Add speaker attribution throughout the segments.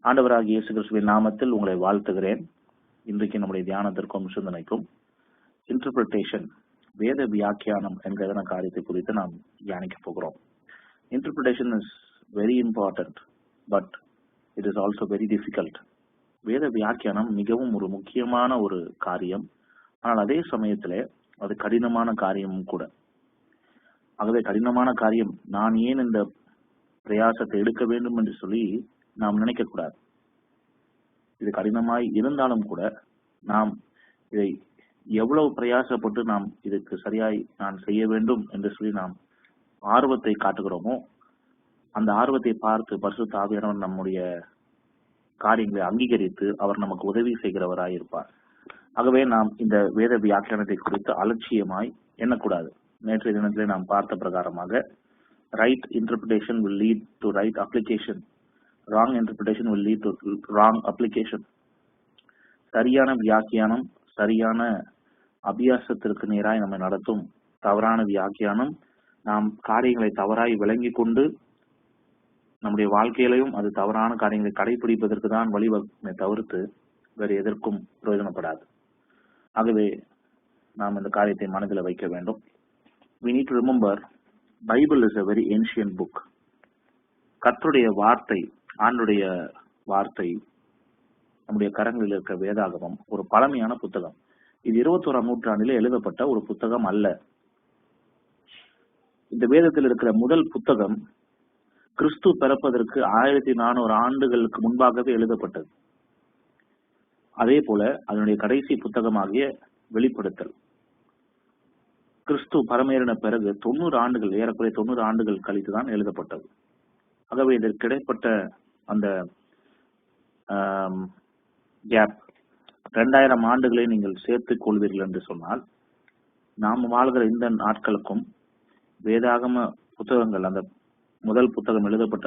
Speaker 1: ஆண்டவராகிய இயேசு கிறிஸ்துவின் நாமத்தில் உங்களை வாழ்த்துகிறேன். இன்றைக்கு நம்முடைய தியானத்திற்கும் சிந்தனைக்கும் இன்டர்பிரிட்டேஷன், வேத வியாக்கியானம் என்கிற காரியத்தை குறித்து நாம் தியானிக்க போகிறோம். Interpretation is very important, but it is also very difficult. வேத வியாக்கியானம் மிகவும் ஒரு முக்கியமான ஒரு காரியம், ஆனால் அதே சமயத்திலே அது கடினமான காரியமும் கூட. ஆகவே கடினமான காரியம், நான் ஏன் இந்த பிரயாசத்தை எடுக்க வேண்டும் என்று சொல்லி நாம் நினைக்க கூடாது. இது கடினமாய் இருந்தாலும் கூட நாம் இதை எவ்வளவு பிரயாசப்பட்டு நாம் இதுக்கு சரியாய் நான் செய்ய வேண்டும் என்று சொல்லி நாம் ஆர்வத்தை காட்டுகிறோமோ, அந்த ஆர்வத்தை பார்த்து பரிசுத்த ஆவியானவர் நம்முடைய காரியங்களை அங்கீகரித்து அவர் நமக்கு உதவி செய்கிறவராய் இருப்பார். ஆகவே நாம் இந்த வேத வியாக்கியானத்தை குறித்து அலட்சியமாய் எண்ணக்கூடாது. நேற்றைய தினத்திலே நாம் பார்த்த பிரகாரமாக right interpretation will lead to right application, wrong interpretation will lead to wrong application. சரியான வியாக்கியானம் சரியான அபியாசத்திற்கு நேராய் நம்மை நடத்தும். தவறான வியாக்கியானம் நாம் காரியங்களை தவறாய் விளங்கி கொண்டு நம்முடைய வாழ்க்கையிலையும் அது தவறான காரியங்களை கடைபிடிப்பதற்கு தான் வழிவகுமே தவிர்த்து வேறு எதற்கும் பிரயோஜனப்படாது. ஆகவே நாம் இந்த காரியத்தை மனதில் வைக்க வேண்டும். We need to remember, Bible is a very ancient book. கர்த்தருடைய வார்த்தை, ஆண்டுடைய வார்த்தை, நம்முடைய கரங்களில் இருக்க வேதாகமம் ஒரு பழமையான புத்தகம். இது 21ஆம் நூற்றாண்டிலே எழுதப்பட்ட ஒரு புத்தகம் அல்ல. இந்த வேதத்தில் இருக்கிற முதல் புத்தகம் கிறிஸ்து பிறப்பதற்கு 1400 ஆண்டுகளுக்கு முன்பாகவே எழுதப்பட்டது. அதே போல அதனுடைய கடைசி புத்தகமாகிய வெளிப்படுத்தல் கிறிஸ்து பரமேறின பிறகு 90 ஆண்டுகள், ஏறக்குறைய 90 ஆண்டுகள் கழித்துதான் எழுதப்பட்டது. ஆகவே இதற்கு கிடைப்பட்ட அந்த கேப் 2000 ஆண்டுகளை நீங்கள் சேர்த்துக் கொள்வீர்கள் என்று சொன்னால், நாம் வாழ்கிற இந்த நாட்களுக்கும் வேதாகம புத்தகங்கள் அந்த முதல் புத்தகம் எழுதப்பட்ட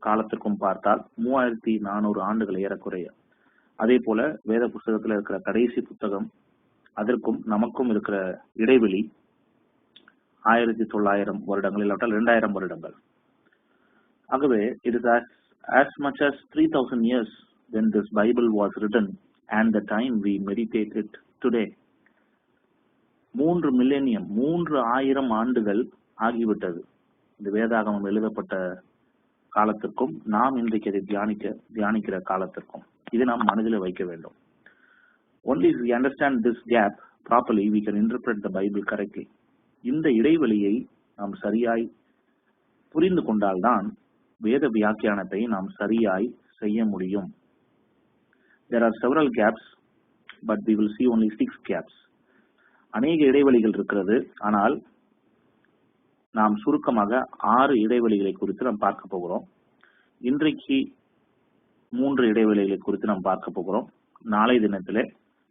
Speaker 1: காலத்திற்கும் பார்த்தால் 3400 ஆண்டுகள் ஏறக்குறைய. அதே போல வேத புத்தகத்தில் இருக்கிற கடைசி புத்தகம் அதற்கும் நமக்கும் இருக்கிற இடைவெளி 1900 வருடங்கள், இல்லாவிட்டால் 2000 வருடங்கள். ஆகவே it is as much as 3000 years when this Bible was written and the time we meditate it today. 3 millennium, 3000 ஆண்டுகள் ஆகிவிட்டது இந்த வேதாகமம் எழுதப்பட்ட காலத்திற்கும் நாம் இன்றைக்கு அதை தியானிக்கிற காலத்திற்கும். இது நாம் மனதில் வைக்க வேண்டும். Only if we understand this gap properly, we can interpret the Bible correctly. இந்த இடைவெளியை நாம் சரியாய் புரிந்து கொண்டால்தான் வேத வியாக்கியானத்தை நாம் சரியாய் செய்ய முடியும். There are several gaps, but we will see only 6 gaps. அநேக இடைவெளிகள் இருக்கிறது, ஆனால் நாம் சுருக்கமாக 6 இடைவெளிகளை குறித்து நாம் பார்க்க போகிறோம். இன்றைக்கு 3 இடைவெளிகளை குறித்து நாம் பார்க்க போகிறோம். நாளை தினத்திலே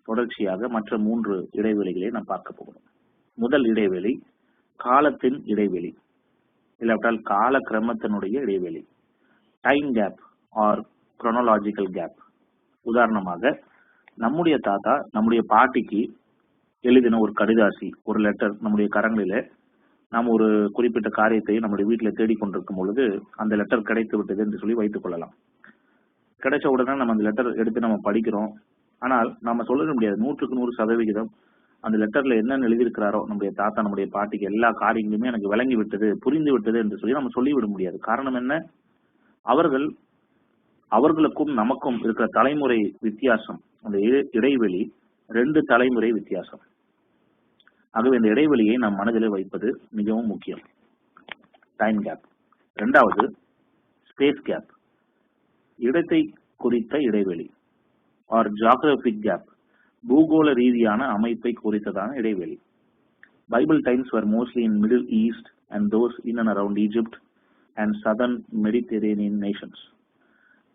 Speaker 1: தொடர்ச்சியாக மற்ற 3 இடைவெளிகளை நாம் பார்க்க போகிறோம். முதல் இடைவெளி காலத்தின் இடைவெளி, இல்லாவிட்டால் கால கிரமத்தினுடைய இடைவெளி, time gap or chronological gap. உதாரணமாக, நம்முடைய தாத்தா நம்முடைய பாட்டிக்கு எழுதின ஒரு கடிதாசி, ஒரு லெட்டர் நம்முடைய கரங்களிலே நாம் ஒரு குறிப்பிட்ட காரியத்தை நம்முடைய வீட்டில் தேடிக்கொண்டிருக்கும் பொழுது அந்த லெட்டர் கிடைத்து விட்டது என்று சொல்லி வைத்துக் கொள்ளலாம். கிடைச்ச உடனே நம்ம அந்த லெட்டர் எடுத்து நம்ம படிக்கிறோம். ஆனால் நம்ம சொல்ல முடியாது 100க்கு 100% அந்த லெட்டர்ல என்னென்ன எழுதியிருக்கிறாரோ நம்முடைய தாத்தா நம்முடைய பாட்டிக்கு எல்லா காரியங்களுமே எனக்கு விளங்கி விட்டது, புரிந்து விட்டது என்று சொல்லி நம்ம சொல்லிவிட முடியாது. காரணம் என்ன? அவர்களுக்கும் நமக்கும் இருக்கிற தலைமுறை வித்தியாசம், அந்த இடைவெளி 2 தலைமுறை வித்தியாசம். ஆகவே இந்த இடைவெளியை நாம் மனதில் வைப்பது மிகவும் முக்கியம். Time gap. 2வது ஸ்பேஸ் கேப், இடத்தை குறித்த இடைவெளி ஆர் ஜியோகிராபிக் கேப், பூகோள ரீதியான அமைப்பை குறித்ததான இடைவெளி. Bible times were mostly in Middle East and those in and around Egypt and southern Mediterranean nations.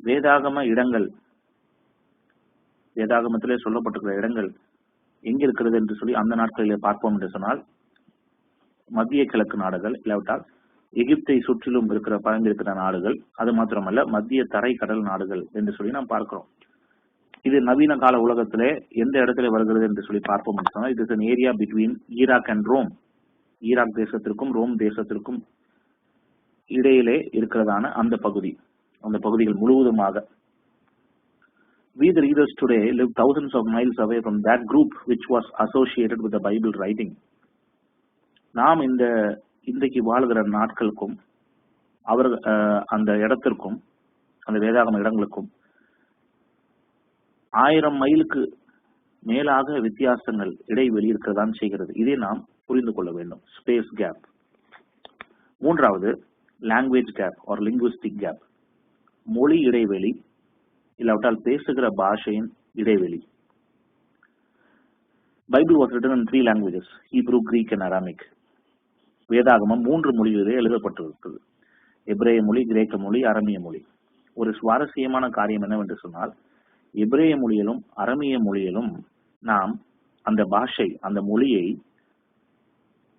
Speaker 1: வேதாகம இடங்கள், வேதாகமத்திலே சொல்லப்பட்டிருக்கிற இடங்கள் எங்க இருக்கிறது என்று சொல்லி அந்த நாட்களிலே பார்ப்போம் என்று சொன்னால், மத்திய கிழக்கு நாடுகள், இல்லாவிட்டால் எகிப்தை சுற்றிலும் இருக்கிற பரந்திருக்கிற நாடுகள், அது மாத்திரமல்ல மத்திய தரை கடல் நாடுகள் என்று சொல்லி நாம் பார்க்கிறோம். இது நவீன கால உலகத்திலே எந்த இடத்துல வருகிறது என்று சொல்லி பார்ப்போம் என்று சொன்னால், it is an area between Iraq and Rome. Iraq தேசத்திற்கும் ரோம் தேசத்திற்கும் இடையிலே இருக்கிறதான அந்த பகுதி. அந்த பகுதிகள் முழுவதுமாக. We the readers today live thousands of miles away from that group which was associated with the Bible writing. நாம் இன்றைக்கு வாழ்கிற நாட்களுக்கும் அந்த இடத்திற்கும் அந்த வேதாகம இடங்களுக்கும் 1000 மைலுக்கு மேலாக வித்தியாசங்கள் இடைவெளி இருக்கதான் செய்கிறது. இதை நாம் புரிந்து கொள்ள வேண்டும். Space gap. மூன்றாவது language gap or linguistic gap. மொழி இடைவெளி, இல்லாவிட்டால் பேசுகிற பாஷையின் இடைவெளி. Bible was written in 3 languages, Hebrew, Greek and Aramaic. வேதாகமம் 3 மொழிகளிலே எழுதப்பட்டிருக்கிறது. எபிரேய மொழி, கிரேக்க மொழி, அரமிய மொழி. ஒரு சுவாரஸ்யமான காரியம் என்னவென்று சொன்னால், எபிரேய மொழியிலும் அரமிய மொழியிலும் நாம் அந்த பாஷை, அந்த மொழியை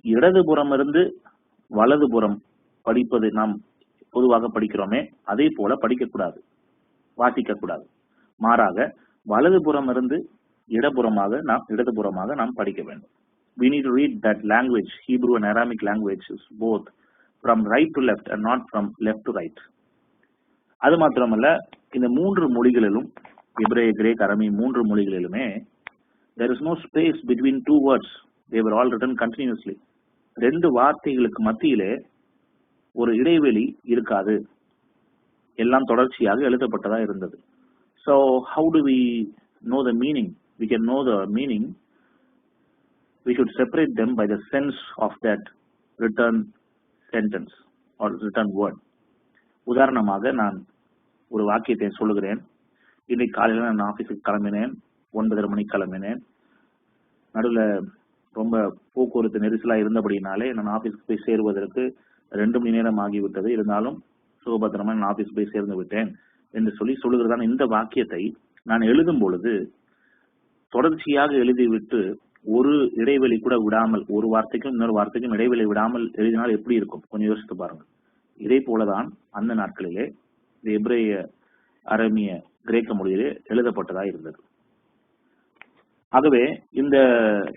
Speaker 1: இடதுபுறமிருந்து வலதுபுறம் படிப்பது நாம் பொதுவாக படிக்கிறோமே, அதே போல படிக்கக்கூடாது, வாசிக்கக்கூடாது. மாறாக வலதுபுறமிருந்து இடதுபுறமாக நாம் படிக்க வேண்டும். We need to read that language, Hebrew and Aramaic languages, both from right to left and not from left to right. அது மாத்திரமல்ல, இந்த 3 மொழிகளிலும், எபிரேய, Craig, அரமி 3 மொழிகளிலுமே there is no space between 2 words. They were all written continuously. 2 வார்த்தைகளுக்கு மத்தியிலே ஒரு இடைவெளி இருக்காது. எல்லாம் தொடர்ச்சியாக எழுதப்பட்டதா இருந்தது. So how do we know the meaning? We can know the meaning. We should separate them by the sense of that written sentence or written word. உதாரணமாக நான் ஒரு வாக்கியத்தை சொல்லுகிறேன். இன்னைக்கு காலையில் நான் ஆபீஸுக்கு கிளம்பினேன், 9:30 மணிக்கு கிளம்பினேன். நடுவில் ரொம்ப போக்குவரத்து நெரிசலாக இருந்தபடினாலே நான் ஆபீஸுக்கு போய் சேருவதற்கு 2 மணி நேரம் ஆகிவிட்டது. இருந்தாலும் சுகபத்திரமா நான் ஆபீஸ் போய் சேர்ந்து விட்டேன் என்று சொல்லுகிறதான இந்த வாக்கியத்தை நான் எழுதும் பொழுது தொடர்ச்சியாக எழுதிவிட்டு ஒரு இடைவெளி கூட விடாமல், ஒரு வார்த்தைக்கும் இன்னொரு வார்த்தைக்கும் இடைவெளி விடாமல் எழுதினால் எப்படி இருக்கும்? கொஞ்சம் யோசித்து பாருங்க. இதே போலதான் அந்த நாட்களிலே எபிரேய, அரமிய, கிரேக்க மொழியிலே எழுதப்பட்டதா இருந்தது. ஆகவே இந்த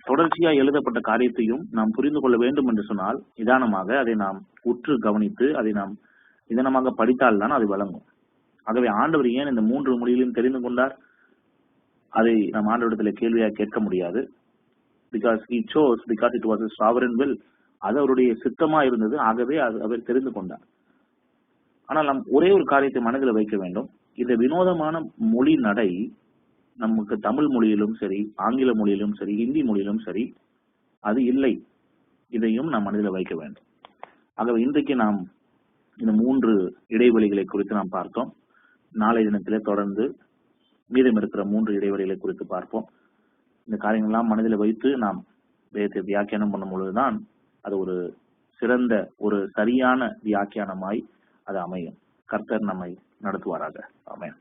Speaker 1: தொடர்ச்சியா எழுதப்பட்ட காரியத்தையும் நாம் புரிந்து கொள்ள வேண்டும் என்று சொன்னால், நிதானமாக அதை நாம் உற்று கவனித்து அதை நாம் நிதானமாக படித்தால்தான் அது வழங்கும். ஆகவே ஆண்டவர் ஏன் இந்த 3 மொழிகளையும் தெரிந்து கொண்டார்? அதை நம் ஆண்டவரிடத்தில் கேள்வியாக கேட்க முடியாது. Because he chose, because it was a sovereign will. அது அவருடைய சித்தமா இருந்தது. ஆகவே அவர் தெரிந்து கொண்டார். ஆனால் நாம் ஒரே ஒரு காரியத்தை மனதில் வைக்க வேண்டும். இந்த வினோதமான மொழி நடை நமக்கு தமிழ் மொழியிலும் சரி, ஆங்கில மொழியிலும் சரி, ஹிந்தி மொழியிலும் சரி அது இல்லை. இதையும் நாம் மனதில் வைக்க வேண்டும். ஆகவே இன்றைக்கு நாம் இந்த 3 இடைவெளிகளை குறித்து நாம் பார்த்தோம். நாளை தினத்திலே தொடர்ந்து மீதம் இருக்கிற 3 இடைவெளிகளை குறித்து பார்ப்போம். இந்த காரியங்கள்லாம் மனதில் வைத்து நாம் வேதத்தை வியாக்கியானம் பண்ணும் பொழுதுதான் அது ஒரு சிறந்த, ஒரு சரியான வியாக்கியானமாய் அது அமையும். கர்த்தர் நம்மை நடத்துவாராக. ஆமென்.